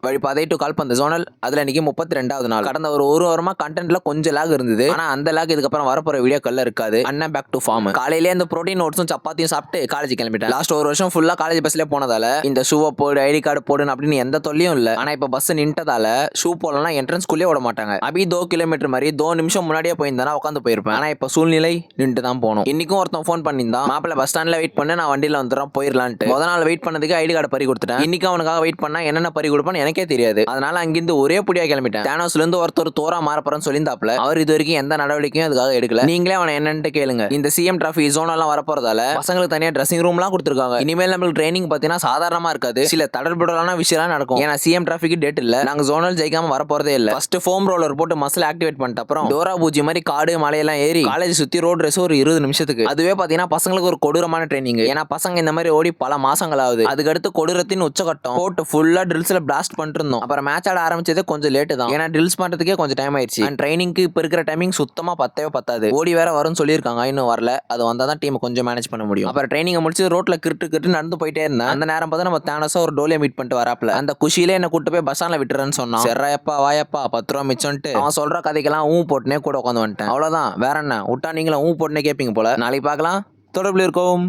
வழிபாதை to கால்பந்து zonal. அதுல இன்னைக்கு 32வது நாள். கடந்த ஒரு வாரமா கண்டென்ட்ல கொஞ்சம் லாக் இருந்தது. ஆனா அந்த லாக் இதுக்கப்புறம் வரப்போற வீடியோக்கள்ல இருக்காது. அண்ணா பேக் டு ஃபார்ம். காலையிலே இந்த புரோட்டீன் ஓட்ஸும் சப்பாத்தியும் சாப்பிட்டு காலேஜ் கிளம்பிட்டேன். லாஸ்ட் ஒரு வருஷம் ஃபுல்லா காலேஜ் பஸ்ல போனதால இந்த ஷூவை போடு, ஐடி கார்டு போடுன்னு அப்படின்னு எந்த தொல்லையும் இல்ல. ஆனா இப்ப பஸ் நின்றதால ஷூ போடலாம் என்ட்ரன்ஸ்குள்ளே விட மாட்டாங்க. அபி 2 கிலோமீட்டர் மாதிரி 2 நிமிஷம் முன்னாடியே போயிருந்தா உட்காந்து போயிருப்பேன். ஆனா இப்ப சூழ்நிலை நின்று தான் போகணும். இன்னைக்கும் ஒருத்தன் ஃபோன் பண்ணியிருந்தான், மாப்பிள்ள பஸ் ஸ்டாண்ட்ல வெயிட் பண்ண, நான் வண்டியில வந்துடுறேன் போயிடலான்ட்டு. முத நாள் வெயிட் பண்ணதுக்கு ஐடி கார்டு பறி கொடுத்துட்டேன். இன்னைக்கு அவனுக்காக வெயிட் பண்ணா என்னென்ன பறி கொடுப்பான்னு எனக்கே தெரியாது. அதனால அங்கிருந்து ஒரே புடியா கிளம்பிட்டேன். தேனோஸ்ல இருந்து ஒருத்தர் தோரா மாறப்பறன்னு சொல்லியிருந்தாப்ல. அவர் இது வரைக்கும் எந்த நடவடிக்கையும் அதுக்காக எடுக்கல. நீங்களே அவனை என்னன்னு கேளுங்க. இந்த சிஎம் டிராஃபி ஜோன் எல்லாம் வரப்போறதால பசங்களுக்கு தனியா ட்ரெஸ்ஸிங் ரூம் எல்லாம் கொடுத்துருக்காங்க. இனிமேல் நம்மளுக்கு ட்ரைனிங் பாத்தீங்கன்னா சாதாரணமா இருக்காது. சில தடர்புடலான விஷயம் நடக்கும். ஏன்னா சிஎம் டிராஃபிக்கு டேட் இல்ல. நாங்க ஜோனல் ஜெயிக்காம வரப்போறதே இல்ல. ஃபர்ஸ்ட் ஃபோம் ரோலர் போட்டு மசில் ஆக்டிவேட் பண்ணிட்ட அப்புறம் டோரா பூஜி மாதிரி காடு மலையெல்லாம் ஏறி காலேஜ் சுத்தி ரோட் ரேஸ் ஒரு 20 நிமிஷத்துக்கு. அதுவே பாத்தீங்கன்னா பசங்களுக்கு ஒரு கொடூரமான ட்ரைனிங். ஏன்னா பசங்க இந்த மாதிரி ஓடி பல மாசங்கள் ஆகுது. அதுக்கடுத்து கொடூரத்தின் உச்சகட்டம் போட்டு ஃபுல்லா ட்ரில்ஸ்ல பிளாஸ்ட் பண்ணிட்டு இருந்தோம். அப்புறம் மேட்ச் ஆட ஆரம்பிச்சதே கொஞ்சம் லேட்டு தான். ஏன்னா ட்ரில்ஸ் பண்றதுக்கே கொஞ்சம் டைம் ஆயிடுச்சு. அண்ட் ட்ரைனிங்க்கு இப்ப இருக்கிற டைமிங் சுத்தமா பத்தாது. ஓடி வேற வரும்னு சொல்லியிருக்காங்க, இன்னும் வரல. அது வந்தா தான் டீம் கொஞ்சம் மேனேஜ் பண்ண முடியும். அப்புறம் ட்ரைனிங் முடிச்சு ரோட்ல கிட்டு நடந்து போயிட்டே இருந்தேன். அந்த நேரம் பார்த்தா நம்ம தேனோஸா ஒரு டோலியை மீட் பண்ணிட்டு வராப்ல. அந்த குஷியிலே என்ன கூட்டு போய் பஸ் ஸ்டாண்ட்ல விட்டுறேன்னு சொன்னான். சரிப்பா வாயப்பா 10 ரூபா மிச்சம்ட்டு அவன் சொல்ற கதைக்கெல்லாம் போட்டுனே கூட உட்காந்து வந்துட்டேன். அவ்வளவுதான், வேற என்ன விட்டா நீங்களும் போட்டுனே கேட்பீங்க போல. நாளைக்கு பார்க்கலாம். தொடர்பில் இருக்கோம்.